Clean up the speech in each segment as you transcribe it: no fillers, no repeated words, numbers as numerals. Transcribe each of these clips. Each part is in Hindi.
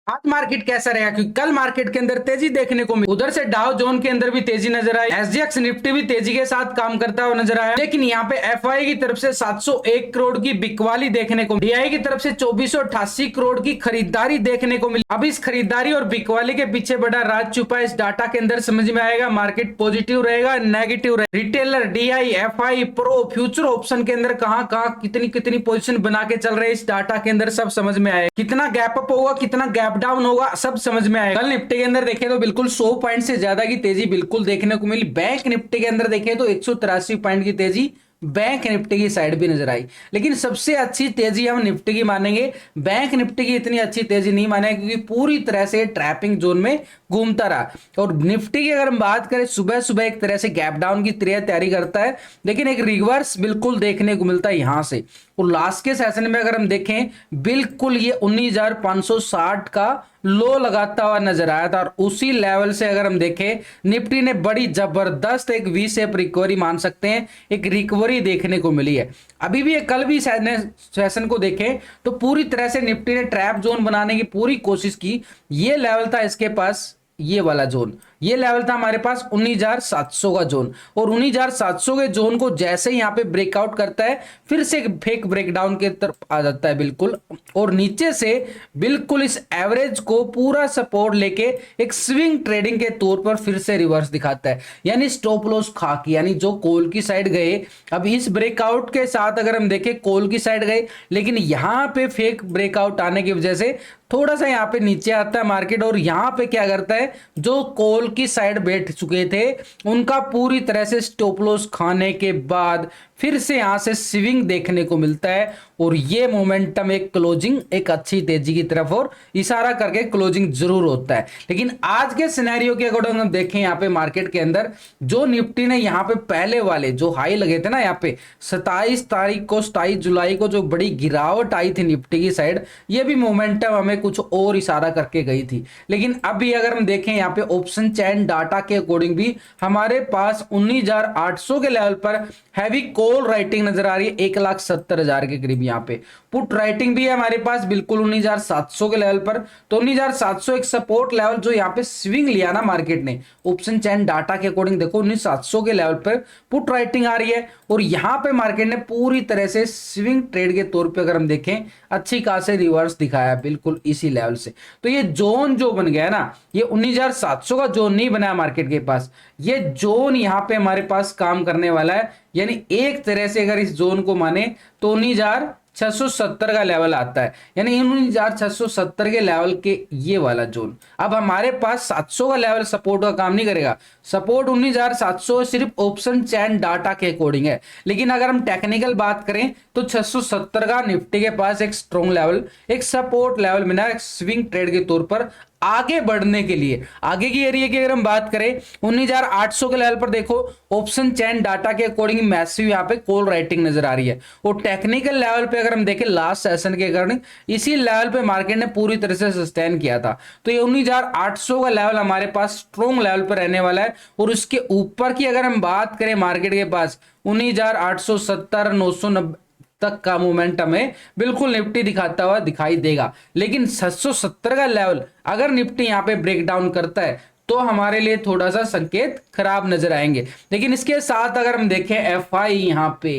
आज मार्केट कैसा रहेगा, क्योंकि कल मार्केट के अंदर तेजी देखने को मिली। उधर से डाउ जोन के अंदर भी तेजी नजर आई, एसजीएक्स निफ्टी भी तेजी के साथ काम करता हुआ नजर आया। लेकिन यहाँ पे एफआई की तरफ से 701 करोड़ की बिकवाली देखने को मिली, डीआई की तरफ से 2488 करोड़ की खरीदारी देखने को मिली। अब इस खरीदारी और बिकवाली के पीछे बड़ा राज छुपा है, इस डाटा के अंदर समझ में आएगा। मार्केट पॉजिटिव रहेगा, नेगेटिव रहेगा। Retailer, DI, FI, pro, future option के अंदर कहां कहां कितनी कितनी पोजीशन बना के चल रहे हैं, इस डाटा के अंदर सब समझ में आएगा। कितना गैप अप होगा, कितना गैप डाउन होगा, सब समझ में आएगा। कल निफ्टी के अंदर देखें तो बिल्कुल 100 पॉइंट से ज्यादा की तेजी बिल्कुल देखने को मिली। बैंक निफ्टी के अंदर देखें तो 183 पॉइंट की तेजी बैंक निफ्टी की साइड भी नजर आई। लेकिन सबसे अच्छी तेजी हम निफ्टी की मानेंगे, बैंक निफ्टी की इतनी अच्छी तेजी नहीं मानेंगे, क्योंकि पूरी तरह से ट्रैपिंग जोन में घूमता रहा। और निफ्टी की अगर हम बात करें, सुबह सुबह एक तरह से गैप डाउन की तैयारी करता है, लेकिन एक रिवर्स बिल्कुल देखने को मिलता है यहां से। और लास्ट के सेशन में अगर हम देखें, बिल्कुल ये 19,560 का लो लगाता हुआ नजर आया था। और उसी लेवल से अगर हम देखें, निफ्टी ने बड़ी जबरदस्त एक वी शेप रिकवरी मान सकते हैं, एक रिकवरी देखने को मिली है। अभी भी कल भी सेशन को देखें तो पूरी तरह से निफ्टी ने ट्रैप जोन बनाने की पूरी कोशिश की। ये लेवल था इसके पास, ये वाला जोन, ये लेवल था हमारे पास 19,700 का जोन। और 19,700 के जोन को जैसे ही यहां पे ब्रेकआउट करता है, फिर से फेक ब्रेकडाउन के तरफ आ जाता है बिल्कुल, और नीचे से बिल्कुल इस एवरेज को पूरा सपोर्ट लेके एक स्विंग ट्रेडिंग के तौर पर फिर से रिवर्स दिखाता है, यानी स्टॉप लॉस खा के, यानी जो कॉल की साइड गए। अब इस ब्रेकआउट के साथ अगर हम देखें, कॉल की साइड गए, लेकिन यहां पे फेक ब्रेकआउट आने की वजह से थोड़ा सा यहां पे नीचे आता है मार्केट। और यहां पे क्या करता है, जो कॉल की साइड बैठ चुके थे उनका पूरी तरह से स्टॉप लॉस खाने के बाद फिर से यहां से स्विंग देखने को मिलता है। और ये मोमेंटम एक क्लोजिंग, एक अच्छी तेजी की तरफ और इशारा करके क्लोजिंग जरूर होता है। लेकिन आज के सिनेरियो के अकॉर्डिंग हम देखें, यहां पे मार्केट के अंदर जो निफ्टी ने यहां पे पहले वाले जो हाई लगे थे ना, यहां पे 27 तारीख को, 27 जुलाई को जो बड़ी गिरावट आई थी निफ्टी की साइड, ये भी मोमेंटम हमें कुछ और इशारा करके गई थी। लेकिन अभी अगर हम देखें, यहाँ पे ऑप्शन चैन डाटा के अकॉर्डिंग भी हमारे पास 19,800 के लेवल पर हैवी कॉल राइटिंग नजर आ रही है, 1,70,000 के करीब। यहाँ पे पुट राइटिंग भी है हमारे पास बिल्कुल 19,700 के लेवल पर। तो 19,700 एक सपोर्ट लेवल जो यहाँ पे स्विंग लिया ना मार्केट ने, ऑप्शन चैन डाटा के अकॉर्डिंग देखो 19,700 के लेवल पर पुट राइटिंग आ रही है। और यहाँ पे मार्केट ने पूरी तरह से स्विंग ट्रेड के तौर पे अगर हम देखें, अच्छी खासे रिवर्स दिखाया बिल्कुल इसी लेवल से। तो ये जोन जो बन गया ना, ये 19,700 का जोन नहीं बना मार्केट के पास, ये जोन यहाँ पे हमारे पास काम करने वाला है। यानी एक तरह से अगर इस जोन को माने तो 19,670 का लेवल आता है, यानी 19,670 के लेवल के ये वाला जोन। अब हमारे पास 700 का लेवल सपोर्ट का काम नहीं करेगा, सपोर्ट 19,700 सिर्फ ऑप्शन चैन डाटा के अकॉर्डिंग है। लेकिन अगर हम टेक्निकल बात करें तो 670 का निफ्टी के पास एक स्ट्रॉन्ग लेवल, एक सपोर्ट लेवल मिला है स्विंग ट्रेड के तौर पर आगे बढ़ने के लिए। आगे की एरिया की अगर हम बात करें, 19,800 के लेवल पर देखो ऑप्शन चैन डाटा के अकॉर्डिंग मैसिव यहाँ पे कॉल राइटिंग नजर आ रही है। और टेक्निकल लेवल पे अगर हम देखें, लास्ट सेशन के अकॉर्डिंग इसी लेवल पे मार्केट ने पूरी तरह से सस्टेन किया था। तो ये 19,800 का लेवल हमारे पास स्ट्रॉन्ग लेवल पर रहने वाला है। और उसके ऊपर की अगर हम बात करें, मार्केट के पास 19,870, 990 तक का मोमेंटम है बिल्कुल निफ्टी दिखाता हुआ दिखाई देगा। लेकिन 770 का लेवल अगर निफ्टी यहां पे ब्रेक डाउन करता है तो हमारे लिए थोड़ा सा संकेत खराब नजर आएंगे। लेकिन इसके साथ अगर हम देखें, एफआई यहां पे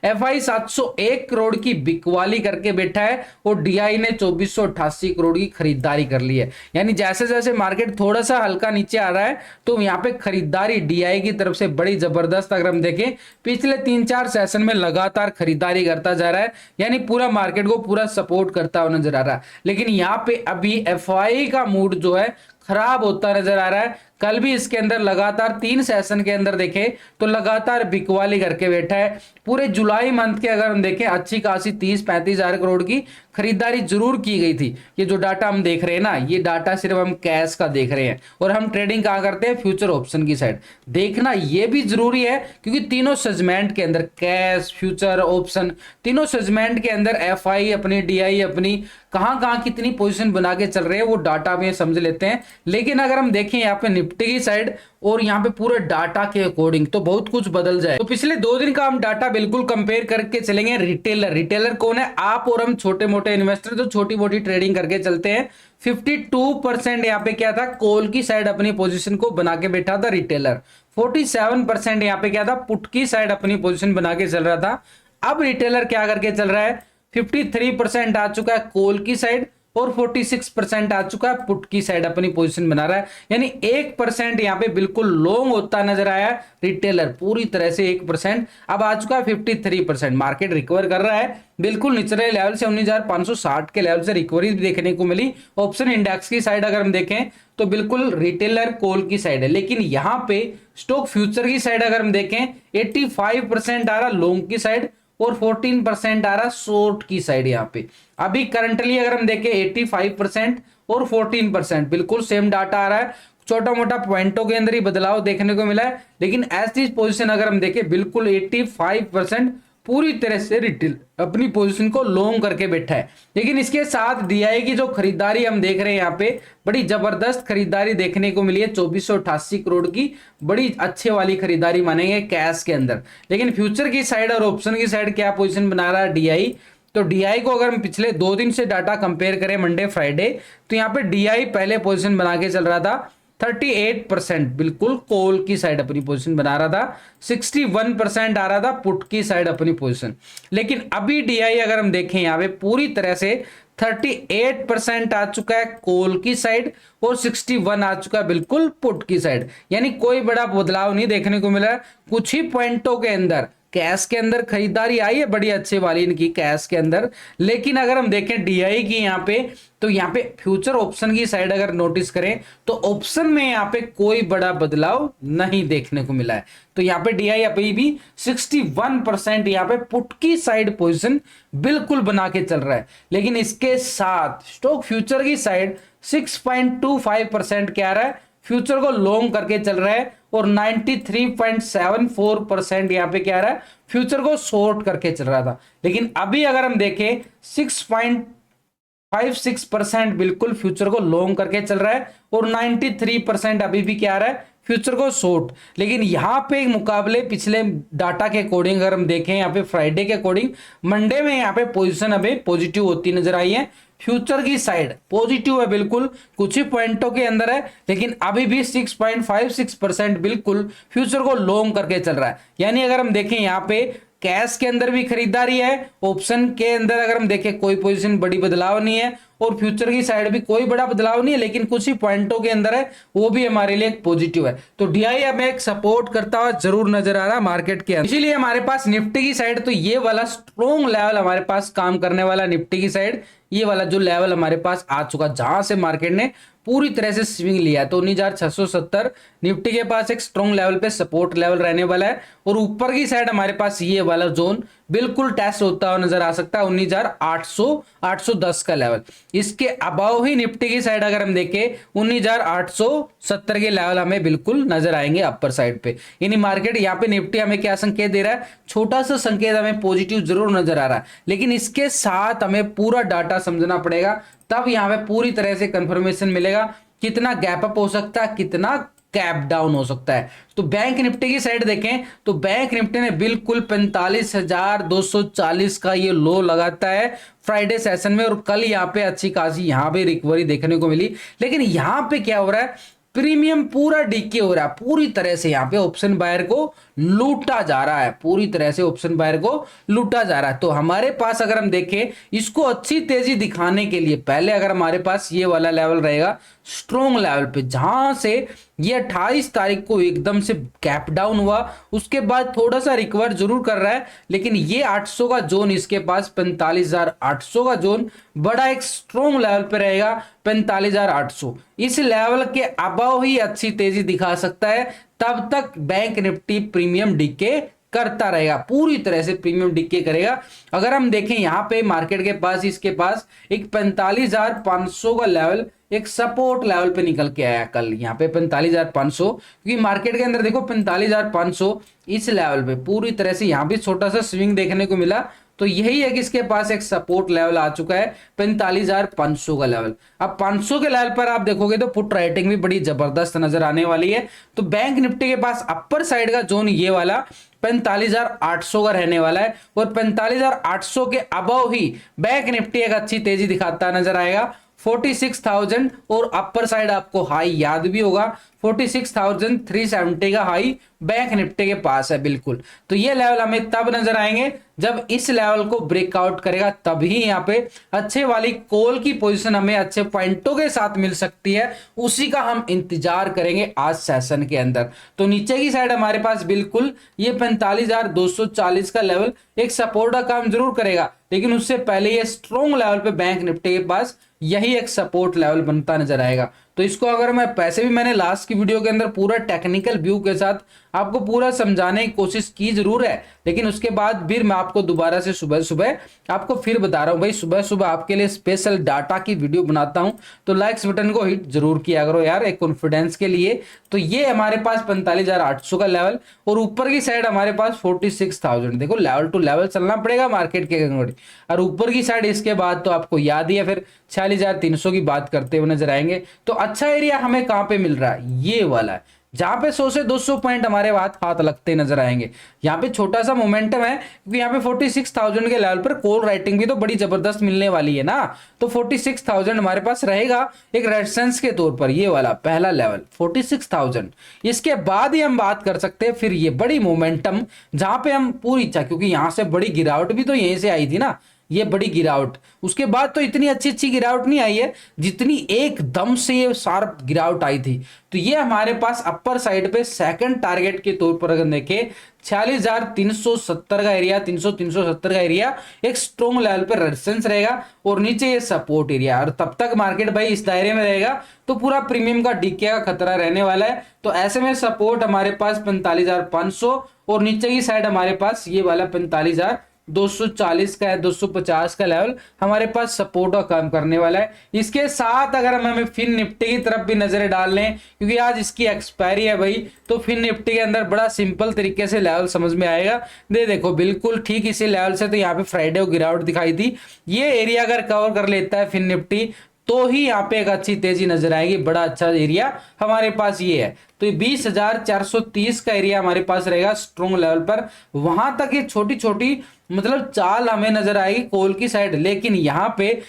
एफआई 701 करोड़ की बिकवाली करके बैठा है और डीआई ने 2488 करोड़ की खरीदारी कर ली है। यानी जैसे जैसे मार्केट थोड़ा सा हल्का नीचे आ रहा है तो यहां पे खरीदारी डीआई की तरफ से बड़ी जबरदस्त, अगर हम देखें पिछले 3-4 सेशन में लगातार खरीदारी करता जा रहा है, यानी पूरा मार्केट को पूरा सपोर्ट करता हुआ नजर आ रहा है। लेकिन यहां पे अभी एफआई का मूड जो है खराब होता नजर आ रहा है। कल भी इसके अंदर लगातार 3 सेशन के अंदर देखें तो लगातार बिकवाली करके बैठा है। पूरे जुलाई मंथ के अगर हम देखें, अच्छी खासी 30-35 हजार करोड़ की खरीदारी जरूर की गई थी। ये जो डाटा हम देख रहे हैं ना, ये डाटा सिर्फ हम कैश का देख रहे हैं और हम ट्रेडिंग कहां करते हैं, फ्यूचर ऑप्शन की साइड। देखना ये भी जरूरी है क्योंकि तीनों सेगमेंट के अंदर, कैश, फ्यूचर, ऑप्शन, तीनों सेगमेंट के अंदर एफआई अपनी, डीआई अपनी, कहां कहां कितनी पोजीशन बना के चल रहे हैं वो डाटा में समझ लेते हैं। लेकिन अगर हम देखें यहाँ पे निफ्टी की साइड और यहाँ पे पूरे डाटा के अकॉर्डिंग तो बहुत कुछ बदल जाए। तो पिछले 2 दिन का हम डाटा बिल्कुल कंपेयर करके चलेंगे। रिटेलर कौन है? आप और हम छोटे मोटे इन्वेस्टर जो छोटी मोटी ट्रेडिंग करके चलते हैं। 52% यहाँ पे क्या था, कॉल की साइड अपनी पोजीशन को बना के बैठा था रिटेलर। 47% यहाँ पे क्या था, पुट की साइड अपनी पोजीशन बना के चल रहा था। अब रिटेलर क्या करके चल रहा है, 53% आ चुका है कॉल की साइड और 46% आ चुका है पुट की साइड अपनी पोजीशन बना रहा है। यानी 1% यहाँ पे बिल्कुल लॉन्ग होता नजर आया रिटेलर, पूरी तरह से 1%। अब आ चुका है 53%। मार्केट रिकवर कर रहा है, बिल्कुल निचले लेवल से 19,560 के लेवल से रिकवरी भी देखने को मिली। ऑप्शन इंडेक्स की साइड अगर हम देखें तो बिल्कुल रिटेलर कॉल की साइड है, लेकिन यहां पे स्टॉक फ्यूचर की साइड अगर हम देखें 85% आ रहा लॉन्ग की साइड और 14% आ रहा शॉर्ट की साइड। यहाँ पे अभी करंटली अगर हम देखें 85% और 14% बिल्कुल सेम डाटा आ रहा है। छोटा मोटा पॉइंटों के अंदर ही बदलाव देखने को मिला है, लेकिन ऐसी पोजीशन अगर हम देखें बिल्कुल 85% पूरी तरह से रिटेल अपनी पोजीशन को लॉन्ग करके बैठा है। लेकिन इसके साथ डीआई की जो खरीदारी हम देख रहे हैं, यहाँ पे बड़ी जबरदस्त खरीदारी देखने को मिली है। 2488 करोड़ की बड़ी अच्छे वाली खरीदारी मानेंगे कैश के अंदर। लेकिन फ्यूचर की साइड और ऑप्शन की साइड क्या पोजीशन बना रहा है डीआई, तो डीआई को अगर हम पिछले 2 दिन से डाटा कंपेयर करें मंडे फ्राइडे, तो यहाँ पे डीआई पहले पोजीशन बना के चल रहा था 38% बिल्कुल कॉल की साइड अपनी पोजीशन बना रहा था। 61% आ रहा था पुट की साइड अपनी पोजीशन। लेकिन अभी डीआई अगर हम देखें यहाँ पे पूरी तरह से 38% आ चुका है कॉल की साइड और 61 आ चुका है बिल्कुल पुट की साइड। यानी कोई बड़ा बदलाव नहीं देखने को मिला। कुछ ही पॉइंटों के अंदर कैश के अंदर खरीदारी आई है बड़ी अच्छे वाली इनकी कैश के अंदर। लेकिन अगर हम देखें डीआई की यहाँ पे, तो यहाँ पे फ्यूचर ऑप्शन की साइड अगर नोटिस करें तो ऑप्शन में यहाँ पे कोई बड़ा बदलाव नहीं देखने को मिला है। तो यहाँ पे डीआई अभी भी 61% यहाँ पे पुट की साइड पोजीशन बिल्कुल बना के चल रहा है। लेकिन इसके साथ स्टॉक फ्यूचर की साइड 6.25% क्या रहा है, फ्यूचर को लॉन्ग करके चल रहा है और 93.74% यहाँ पे क्या रहा है, फ्यूचर को शॉर्ट करके चल रहा था। लेकिन अभी अगर हम देखें 6.56% बिल्कुल फ्यूचर को लॉन्ग करके चल रहा है और 93% अभी भी क्या आ रहा है, फ्यूचर को शॉर्ट। लेकिन यहाँ पे मुकाबले पिछले डाटा के अकॉर्डिंग अगर हम देखें यहाँ पे फ्राइडे के अकॉर्डिंग मंडे में यहाँ पे पोजीशन अभी पॉजिटिव होती नजर आई है। फ्यूचर की साइड पॉजिटिव है बिल्कुल, कुछ ही पॉइंटों के अंदर है, लेकिन अभी भी 6.56% बिल्कुल फ्यूचर को लॉन्ग करके चल रहा है। यानी अगर हम देखें यहाँ पे कैश के अंदर भी खरीदारी है, ऑप्शन के अंदर अगर हम देखें कोई पोजीशन बड़ी बदलाव नहीं है और फ्यूचर की साइड भी कोई बड़ा बदलाव नहीं है, लेकिन कुछ ही पॉइंटों के अंदर है, वो भी हमारे लिए एक पॉजिटिव है। तो डीआई हमें एक सपोर्ट करता हुआ जरूर नजर आ रहा है मार्केट के अंदर। इसीलिए हमारे पास निफ्टी की साइड तो ये वाला स्ट्रॉन्ग लेवल हमारे पास काम करने वाला निफ्टी की साइड, ये वाला जो लेवल हमारे पास आ चुका जहां से मार्केट ने पूरी तरह से स्विंग लिया। तो 19,670 निफ्टी के पास एक स्ट्रॉन्ग लेवल पे सपोर्ट लेवल रहने वाला है और ऊपर की साइड हमारे पास ये वाला जोन बिल्कुल टेस्ट होता हुआ नजर आ सकता है 19,800 810 का लेवल। इसके अबाव ही निफ्टी की साइड अगर हम देखें 19,870 के लेवल हमें बिल्कुल नजर आएंगे अपर साइड पे। यानी मार्केट यहाँ पे निफ्टी हमें क्या संकेत दे रहा है, छोटा सा संकेत हमें पॉजिटिव जरूर नजर आ रहा है, लेकिन इसके साथ हमें पूरा डाटा समझना पड़ेगा, तब यहाँ पे पूरी तरह से कंफर्मेशन मिलेगा कितना गैप अप हो सकता है, कितना कैप डाउन हो सकता है। तो बैंक निफ्टी की साइड देखें तो बैंक निफ्टी ने बिल्कुल 45,240 का ये लो लगाता है फ्राइडे सेशन में, और कल यहाँ पे अच्छी खासी यहाँ पे रिकवरी देखने को मिली। लेकिन यहाँ पे क्या हो रहा है, प्रीमियम पूरा डीके हो रहा है, पूरी तरह से यहाँ पे ऑप्शन बायर को लूटा जा रहा है, पूरी तरह से ऑप्शन बायर को लूटा जा रहा है। तो हमारे पास अगर हम देखें इसको अच्छी तेजी दिखाने के लिए पहले अगर हमारे पास ये वाला लेवल रहेगा स्ट्रॉन्ग लेवल पे, जहां से ये 28 तारीख को एकदम से गैप डाउन हुआ, उसके बाद थोड़ा सा रिकवर जरूर कर रहा है, लेकिन ये 800 का जोन इसके पास 45,800 का जोन बड़ा एक स्ट्रॉन्ग लेवल पे रहेगा 45,800। इस लेवल के अबाव ही अच्छी तेजी दिखा सकता है, तब तक बैंक निफ्टी प्रीमियम डीके करता रहेगा, पूरी तरह से प्रीमियम डीके करेगा। अगर हम देखें यहाँ पे मार्केट के पास इसके पास एक 45,500 का लेवल एक सपोर्ट लेवल पे निकल के आया कल यहाँ पे 45,500, क्योंकि मार्केट के अंदर देखो 45,500 इस लेवल पे पूरी तरह से यहाँ भी छोटा सा स्विंग देखने को मिला। तो यही है कि इसके पास एक सपोर्ट लेवल आ चुका है 45,500 का लेवल। अब 500 के लेवल पर आप देखोगे तो पुट राइटिंग भी बड़ी जबरदस्त नजर आने वाली है। तो बैंक निफ्टी के पास अपर साइड का जोन ये वाला 45,800 का रहने वाला है और 45,800 के अबव ही बैंक निफ्टी एक अच्छी तेजी दिखाता नजर आएगा 46,000 और अपर साइड आपको हाई याद भी होगा 46,370 का हाई बैंक निफ्टी के पास है बिल्कुल। तो ये लेवल हमें तब नजर आएंगे जब इस लेवल को ब्रेकआउट करेगा, तभी यहाँ पे अच्छे वाली कॉल की पोजीशन हमें अच्छे पॉइंटों के साथ मिल सकती है। उसी का हम इंतजार करेंगे आज सेशन के अंदर। तो नीचे की साइड हमारे पास बिल्कुल ये 45,240 का लेवल एक सपोर्ट का काम जरूर करेगा, लेकिन उससे पहले ये स्ट्रॉन्ग लेवल पे बैंक निफ्टी के पास यही एक सपोर्ट लेवल बनता नजर आएगा। तो इसको अगर मैं पैसे भी मैंने लास्ट की वीडियो के अंदर पूरा टेक्निकल व्यू के साथ आपको पूरा समझाने की कोशिश की जरूर है, लेकिन उसके बाद फिर मैं आपको दोबारा से सुबह सुबह आपको फिर बता रहा हूं भाई, सुबह सुबह आपके लिए स्पेशल डाटा की वीडियो बनाता हूं, तो लाइक्स बटन को हिट जरूर किया करो यार एक कॉन्फिडेंस के लिए। तो ये हमारे पास 45,800 का लेवल और ऊपर की साइड हमारे पास 46,000। देखो लेवल टू लेवल चलना पड़ेगा मार्केट के अकॉर्डिंग। और ऊपर की साइड इसके बाद तो आपको याद ही है फिर 46,300 की बात करते हुए नजर आएंगे। तो अच्छा एरिया हमें कहां पे मिल रहा है, ये वाला है जहां पे 100 से 200 पॉइंट हमारे हाथ लगते नजर आएंगे। यहाँ पे छोटा सा मोमेंटम है क्योंकि यहाँ पे 46,000 के लेवल पर कॉल राइटिंग भी तो बड़ी जबरदस्त मिलने वाली है ना। तो 46,000 हमारे पास रहेगा एक रेजिस्टेंस के तौर पर, ये वाला पहला लेवल 46,000। इसके बाद ही हम बात कर सकते हैं फिर ये बड़ी मोमेंटम जहां पे हम पूरी इच्छा, क्योंकि यहां से बड़ी गिरावट भी तो यहीं से आई थी ना, ये बड़ी गिरावट। उसके बाद तो इतनी अच्छी गिरावट नहीं आई है जितनी एकदम से ये शार्प गिरावट आई थी। तो ये हमारे पास अपर साइड पे सेकंड टारगेट के तौर पर अगर देखें 46,370 का एरिया, 370 का एरिया एक स्ट्रॉन्ग लेवल पर रेजिस्टेंस रहेगा और नीचे ये सपोर्ट एरिया। और तब तक मार्केट भाई इस दायरे में रहेगा तो पूरा प्रीमियम का डीके का खतरा रहने वाला है। तो ऐसे में सपोर्ट हमारे पास 45,500 और नीचे की साइड हमारे पास ये वाला 45,240 का है, 250 का लेवल हमारे पास सपोर्ट का काम करने वाला है। इसके साथ अगर हम हमें फिन निफ्टी की तरफ भी नजरें डाल लें क्योंकि आज इसकी एक्सपायरी है भाई, तो फिन निफ्टी के अंदर बड़ा सिंपल तरीके से लेवल समझ में आएगा। देखो बिल्कुल ठीक इसी लेवल से तो यहाँ पे फ्राइडे को गिरावट दिखाई थी। ये एरिया अगर कवर कर लेता है फिन निफ्टी तो ही यहाँ पे एक अच्छी तेजी नजर आएगी। बड़ा अच्छा एरिया हमारे पास ये है। तो 20,430 का एरिया हमारे पास रहेगा स्ट्रॉन्ग लेवल पर। वहां तक ये छोटी छोटी मतलब चाल हमें नजर आएगी कॉल की साइड, लेकिन यहाँ पे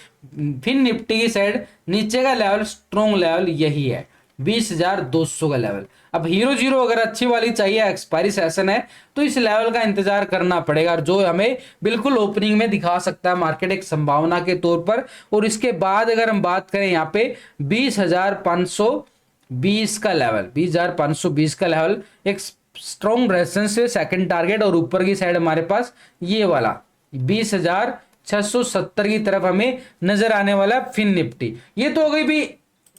फिन निफ्टी की साइड नीचे का लेवल स्ट्रॉन्ग लेवल यही है 20,200 का लेवल। अब हीरो जीरो अगर अच्छी वाली चाहिए, एक्सपायरी सेशन है, तो इस लेवल का इंतजार करना पड़ेगा और जो हमें बिल्कुल ओपनिंग में दिखा सकता है मार्केट एक संभावना के तौर पर। और इसके बाद अगर हम बात करें यहाँ पे 20,520 का लेवल, 20,520 का लेवल एक स्ट्रॉन्ग रेजिस्टेंस है सेकंड टारगेट। और ऊपर की साइड हमारे पास ये वाला 20,670 की तरफ हमें नजर आने वाला फिन निफ्टी। ये तो हो गई भी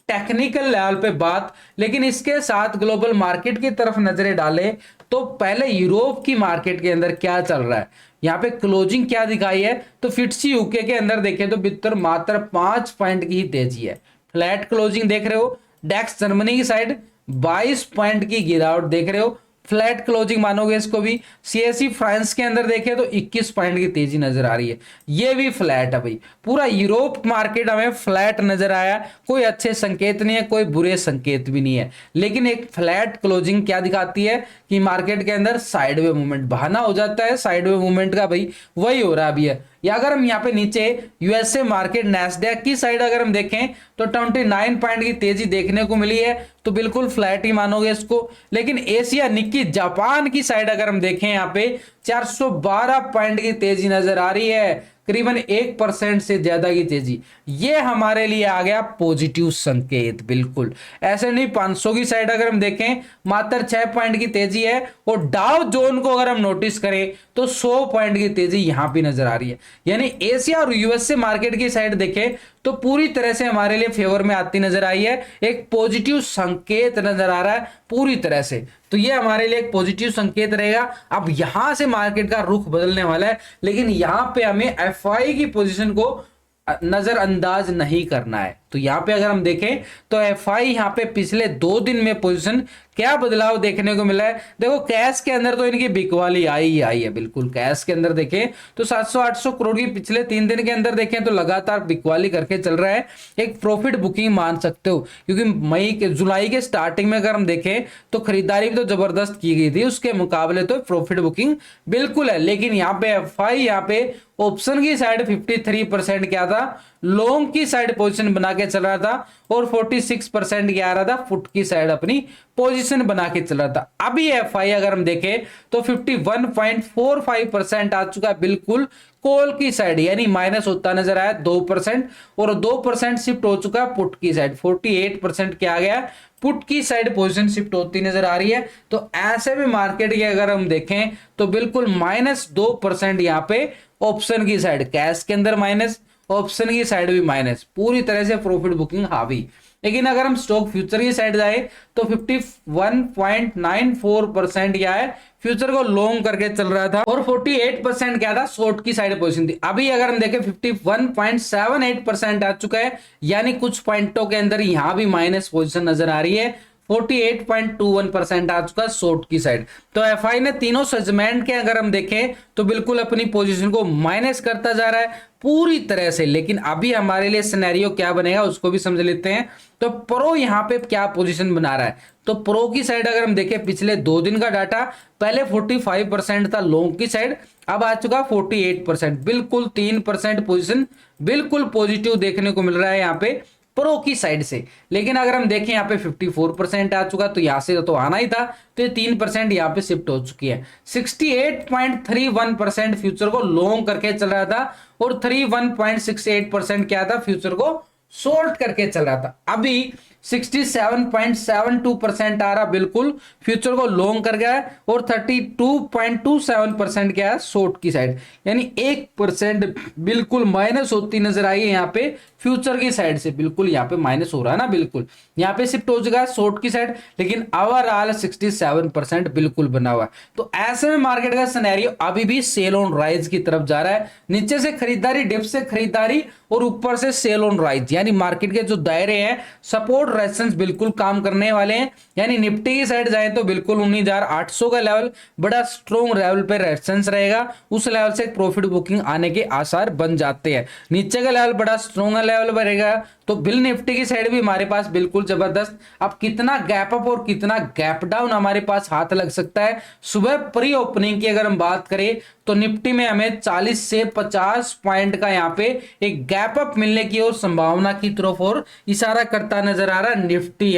टेक्निकल लेवल पे बात, लेकिन इसके साथ ग्लोबल मार्केट की तरफ नजरें डालें तो पहले यूरोप की मार्केट के अंदर क्या चल रहा है, यहाँ पे क्लोजिंग क्या दिखाई है। तो फिट्सी यूके के अंदर देखें तो मात्र 5 पॉइंट की ही तेजी है, फ्लैट क्लोजिंग देख रहे हो। डेक्स जर्मनी की साइड 22 पॉइंट की गिरावट देख रहे हो, फ्लैट क्लोजिंग मानोगे इसको भी। सीएसई फ्रांस के अंदर देखें तो 21 पॉइंट की तेजी नजर आ रही है, ये भी फ्लैट है भाई। पूरा यूरोप मार्केट हमें फ्लैट नजर आया, कोई अच्छे संकेत नहीं है, कोई बुरे संकेत भी नहीं है। लेकिन एक फ्लैट क्लोजिंग क्या दिखाती है कि मार्केट के अंदर साइडवे मूवमेंट बहाना हो जाता है, साइडवे मूवमेंट का भाई वही हो रहा अभी है। या अगर हम यहाँ पे नीचे यूएसए मार्केट नैस्डैक की साइड अगर हम देखें तो 29 पॉइंट की तेजी देखने को मिली है, तो बिल्कुल फ्लैट ही मानोगे इसको। लेकिन एशिया निक्की जापान की साइड अगर हम देखें यहाँ पे 412 पॉइंट की तेजी नजर आ रही है, करीबन 1% से ज्यादा की तेजी। ये हमारे लिए आ गया पॉजिटिव संकेत। बिल्कुल S&P 500 की साइड अगर हम देखें मात्र 6 पॉइंट की तेजी है और डाउ जोन को अगर हम नोटिस करें तो 100 पॉइंट की तेजी यहां भी नजर आ रही है। यानी एशिया और यूएसए मार्केट की साइड देखें तो पूरी तरह से हमारे लिए फेवर में आती नजर आई है, एक पॉजिटिव संकेत नजर आ रहा है पूरी तरह से। तो ये हमारे लिए एक पॉजिटिव संकेत रहेगा। अब यहां से मार्केट का रुख बदलने वाला है, लेकिन यहां पे हमें एफआई की पोजीशन को नजरअंदाज नहीं करना है। तो यहां पे अगर हम देखें तो एफआई यहां पे पिछले 2 दिन में पोजीशन क्या बदलाव देखने को मिला है? देखो कैश के अंदर तो इनकी बिकवाली आई ही आई है, बिल्कुल कैश के अंदर देखें तो 700-800 करोड़ की पिछले 3 दिन के अंदर देखें तो लगातार बिकवाली करके चल रहा है। एक प्रॉफिट बुकिंग मान सकते हो, क्योंकि जुलाई के स्टार्टिंग में अगर हम देखें तो खरीदारी भी तो जबरदस्त की गई थी, उसके मुकाबले तो प्रॉफिट बुकिंग बिल्कुल है। लेकिन यहाँ पे एफआई यहाँ पे ऑप्शन की साइड 53% क्या था, लॉन्ग की साइड पोजीशन बना के चल रहा था, और 46% क्या आ रहा था, फुट की साइड अपनी पोजीशन बना के चल रहा था। अभी एफआई अगर हम देखें तो 51.45% आ चुका है बिल्कुल कॉल की साइड, यानी माइनस होता नजर आया 2%, और 2% शिफ्ट हो चुका है पुट की साइड। 48% क्या आ गया, पुट की साइड पोजीशन शिफ्ट होती नजर आ रही है। तो ऐसे भी मार्केट की अगर हम देखें तो बिल्कुल -2% यहाँ पे ऑप्शन की साइड, कैश के अंदर माइनस, ऑप्शन की साइड भी माइनस, पूरी तरह से प्रॉफिट बुकिंग हावी। लेकिन अगर हम स्टॉक फ्यूचर की साइड जाए तो 51.94% क्या है, फ्यूचर को लॉन्ग करके चल रहा था, और 48% क्या था, शॉर्ट की साइड पोजीशन थी। अभी अगर हम देखें 51.78% आ चुका है, यानी कुछ पॉइंटों के अंदर यहां भी माइनस पोजीशन नजर आ रही है। 48.21% आ चुका शॉर्ट की साइड। तो एफआई ने तीनों सेगमेंट के अगर हम देखें तो बिल्कुल अपनी पोजीशन को माइनस करता जा रहा है पूरी तरह से। लेकिन अभी हमारे लिए सिनेरियो क्या बनेगा उसको भी समझ लेते हैं। तो प्रो यहां पे क्या पोजीशन बना रहा है, तो प्रो की साइड अगर हम देखें पिछले 2 दिन का डाटा, पहले 45% था लॉन्ग की साइड, अब आ चुका 48%, बिल्कुल 3% पोजीशन बिल्कुल पॉजिटिव देखने को मिल रहा है यहाँ पे प्रो की साइड से। लेकिन अगर हम देखें यहाँ पे 54% आ चुका, तो यहां से तो आना ही था, तो ये 3% यहाँ पे शिफ्ट हो चुकी है। 68.31% फ्यूचर को लॉन्ग करके चल रहा था, और 31.68% क्या था, फ्यूचर को शॉर्ट करके चल रहा था। अभी 67.72% आ रहा बिल्कुल फ्यूचर को लॉन्ग कर गया है, और 32.27% क्या है शॉर्ट की साइड, यानी 1% बिल्कुल माइनस होती नजर आई है यहाँ पे फ्यूचर की साइड से। बिल्कुल यहाँ पे माइनस हो रहा है ना, बिल्कुल यहाँ पे शिफ्ट हो चुका है शॉर्ट की साइड, लेकिन ओवरऑल 67% बिल्कुल बना हुआ है। तो ऐसे में मार्केट का सिनेरियो अभी भी सेल ऑन राइज की तरफ जा रहा है, नीचे से खरीदारी, डिप से खरीदारी, और ऊपर से सेल ऑन राइज, यानी मार्केट के जो दायरे हैं सपोर्ट रेजिस्टेंस बिल्कुल काम करने वाले हैं। यानी निफ्टी की साइड जाए तो बिल्कुल 19,800 का लेवल बड़ा स्ट्रॉन्ग लेवल पे रेजिस्टेंस रहेगा, उस लेवल से प्रॉफिट बुकिंग आने के आसार बन जाते हैं। नीचे का लेवल बड़ा स्ट्रॉन्ग लेवल बनेगा, तो बिल निफ्टी की साइड भी हमारे पास बिल्कुल जबरदस्त। अब कितना गैप अप और कितना गैप डाउन हमारे पास हाथ लग सकता है, सुबह प्री ओपनिंग की अगर हम बात करें तो निफ्टी में हमें 40 से 50 पॉइंट का यहाँ पे एक गैप अप मिलने की और संभावना की तरफ और इशारा करता नजर आ रहा है निफ्टी।